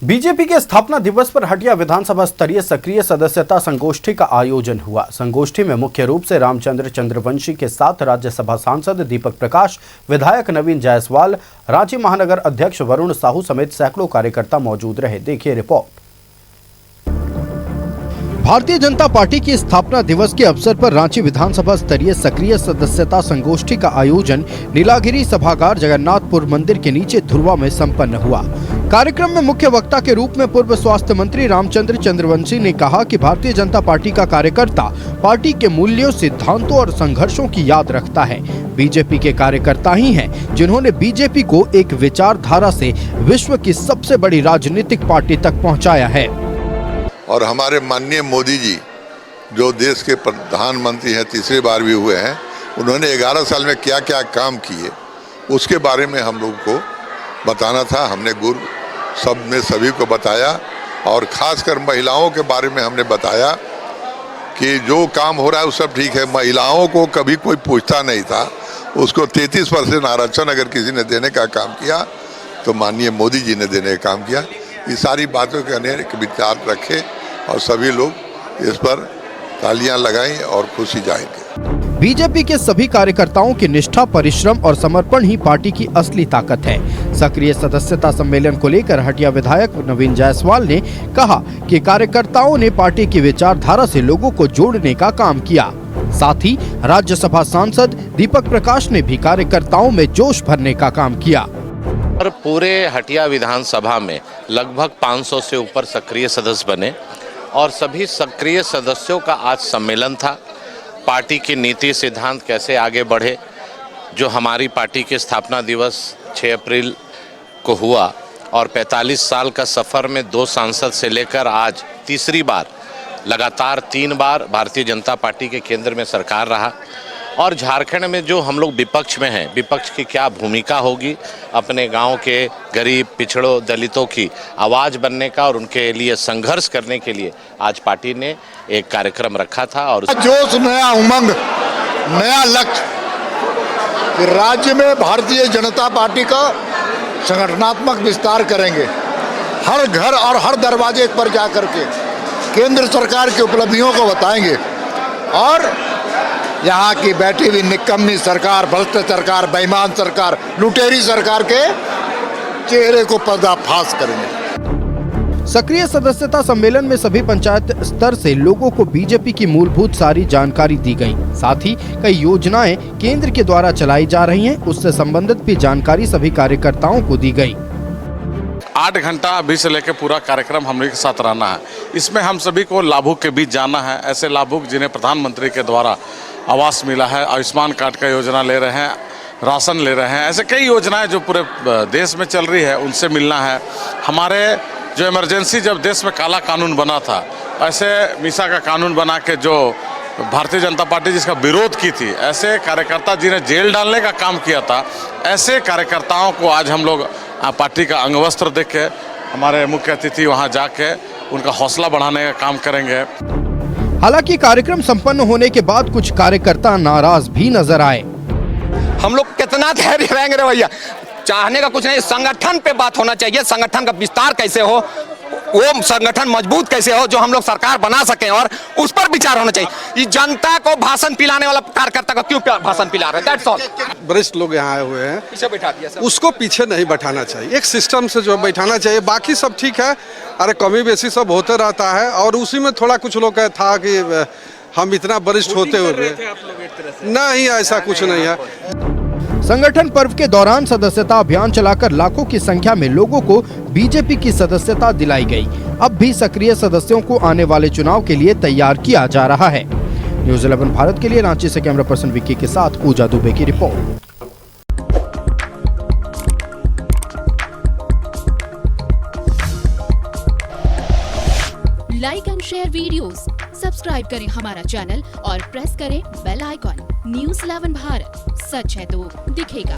BJP के स्थापना दिवस पर हटिया विधानसभा स्तरीय सक्रिय सदस्यता संगोष्ठी का आयोजन हुआ। संगोष्ठी में मुख्य रूप से रामचंद्र चंद्रवंशी के साथ राज्यसभा सांसद दीपक प्रकाश, विधायक नवीन जायसवाल, रांची महानगर अध्यक्ष वरुण साहू समेत सैकड़ों कार्यकर्ता मौजूद रहे। देखिए रिपोर्ट। भारतीय जनता पार्टी की स्थापना दिवस के अवसर पर रांची विधानसभा स्तरीय सक्रिय सदस्यता संगोष्ठी का आयोजन नीलागिरी सभागार जगन्नाथपुर मंदिर के नीचे धुर्वा में संपन्न हुआ। कार्यक्रम में मुख्य वक्ता के रूप में पूर्व स्वास्थ्य मंत्री रामचंद्र चंद्रवंशी ने कहा कि भारतीय जनता पार्टी का कार्यकर्ता पार्टी के मूल्यों, सिद्धांतों और संघर्षों की याद रखता है। बीजेपी के कार्यकर्ता ही हैं जिन्होंने बीजेपी को एक विचारधारा से विश्व की सबसे बड़ी राजनीतिक पार्टी तक पहुँचाया है। और हमारे माननीय मोदी जी जो देश के प्रधानमंत्री हैं, तीसरी बार भी हुए हैं, उन्होंने 11 साल में क्या क्या काम किए उसके बारे में हम लोग को बताना था। हमने गुरु सब में सभी को बताया और ख़ासकर महिलाओं के बारे में हमने बताया कि जो काम हो रहा है वो सब ठीक है। महिलाओं को कभी कोई पूछता नहीं था, उसको 33% आरक्षण अगर किसी ने देने का काम किया तो माननीय मोदी जी ने देने का काम किया। ये सारी बातों के अनेक विचार रखे और सभी लोग इस पर तालियां लगाएं और खुशी जाएंगे। बीजेपी के सभी कार्यकर्ताओं की निष्ठा, परिश्रम और समर्पण ही पार्टी की असली ताकत है। सक्रिय सदस्यता सम्मेलन को लेकर हटिया विधायक नवीन जायसवाल ने कहा कि कार्यकर्ताओं ने पार्टी की विचारधारा से लोगों को जोड़ने का काम किया। साथ ही राज्यसभा सांसद दीपक प्रकाश ने भी कार्यकर्ताओं में जोश भरने का काम किया। और पूरे हटिया विधानसभा में लगभग 500 से ऊपर सक्रिय सदस्य बने और सभी सक्रिय सदस्यों का आज सम्मेलन था। पार्टी की नीति सिद्धांत कैसे आगे बढ़े, जो हमारी पार्टी के स्थापना दिवस 6 अप्रैल को हुआ और 45 साल का सफ़र में 2 सांसद से लेकर आज तीसरी बार लगातार 3 बार भारतीय जनता पार्टी के केंद्र में सरकार रहा। और झारखंड में जो हम लोग विपक्ष में हैं, विपक्ष की क्या भूमिका होगी, अपने गांव के गरीब, पिछड़ों, दलितों की आवाज़ बनने का और उनके लिए संघर्ष करने के लिए आज पार्टी ने एक कार्यक्रम रखा था। और जोश, नया उमंग, नया लक्ष्य कि राज्य में भारतीय जनता पार्टी का संगठनात्मक विस्तार करेंगे। हर घर और हर दरवाजे पर जाकर के केंद्र सरकार की उपलब्धियों को बताएंगे और यहाँ की बैठी हुई निकम्मी सरकार, भ्रष्ट सरकार, बेईमान सरकार, लुटेरी सरकार के चेहरे को पर्दाफाश करेंगे। सक्रिय सदस्यता सम्मेलन में सभी पंचायत स्तर से लोगों को बीजेपी की मूलभूत सारी जानकारी दी गई। साथ ही कई योजनाएं केंद्र के द्वारा चलाई जा रही हैं, उससे संबंधित भी जानकारी सभी कार्यकर्ताओं को दी गई। 8 घंटा अभी से लेकर पूरा कार्यक्रम हम लोग के साथ रहना है। इसमें हम सभी को लाभुक के बीच जाना है। ऐसे लाभुक जिन्हें प्रधानमंत्री के द्वारा आवास मिला है, आयुष्मान कार्ड का योजना ले रहे हैं, राशन ले रहे हैं, ऐसे कई योजनाएं जो पूरे देश में चल रही है उनसे मिलना है। हमारे जो इमरजेंसी जब देश में काला कानून बना था, ऐसे मीसा का कानून बना के जो भारतीय जनता पार्टी जिसका विरोध की थी, ऐसे कार्यकर्ता जिन्हें जेल डालने का काम किया था, ऐसे कार्यकर्ताओं को आज हम लोग पार्टी का अंगवस्त्र देख के हमारे मुख्य अतिथि वहां जाके उनका हौसला बढ़ाने का काम करेंगे। हालांकि कार्यक्रम संपन्न होने के बाद कुछ कार्यकर्ता नाराज भी नजर आए। हम लोग कितना धैर्य रहेंगे रे भैया, चाहने का कुछ नहीं, संगठन पे बात होना चाहिए। संगठन का विस्तार कैसे हो, वो संगठन मजबूत कैसे हो जो हम लोग सरकार बना सकें, और उस पर विचार होना चाहिए। ये जनता को भाषण पिलाने वाला कार्यकर्ता को क्यों भाषण पिला रहे हैं? That's all. वरिष्ठ लोग यहाँ आए हुए हैं, पीछे बैठा दिया सर। उसको पीछे नहीं बैठाना चाहिए, एक सिस्टम से जो बैठाना चाहिए। बाकी सब ठीक है, अरे कमी बेसी सब होते रहता है। और उसी में थोड़ा कुछ लोग का था कि हम इतना वरिष्ठ होते हुए नहीं, ऐसा कुछ नहीं है। संगठन पर्व के दौरान सदस्यता अभियान चलाकर लाखों की संख्या में लोगों को बीजेपी की सदस्यता दिलाई गई। अब भी सक्रिय सदस्यों को आने वाले चुनाव के लिए तैयार किया जा रहा है। न्यूज़ 11 भारत के लिए रांची से कैमरा पर्सन विक्की के साथ पूजा दुबे की report. Like and share videos, subscribe करें हमारा चैनल और प्रेस करें बेल आइकॉन। न्यूज़ 11 भारत, सच है तो दिखेगा।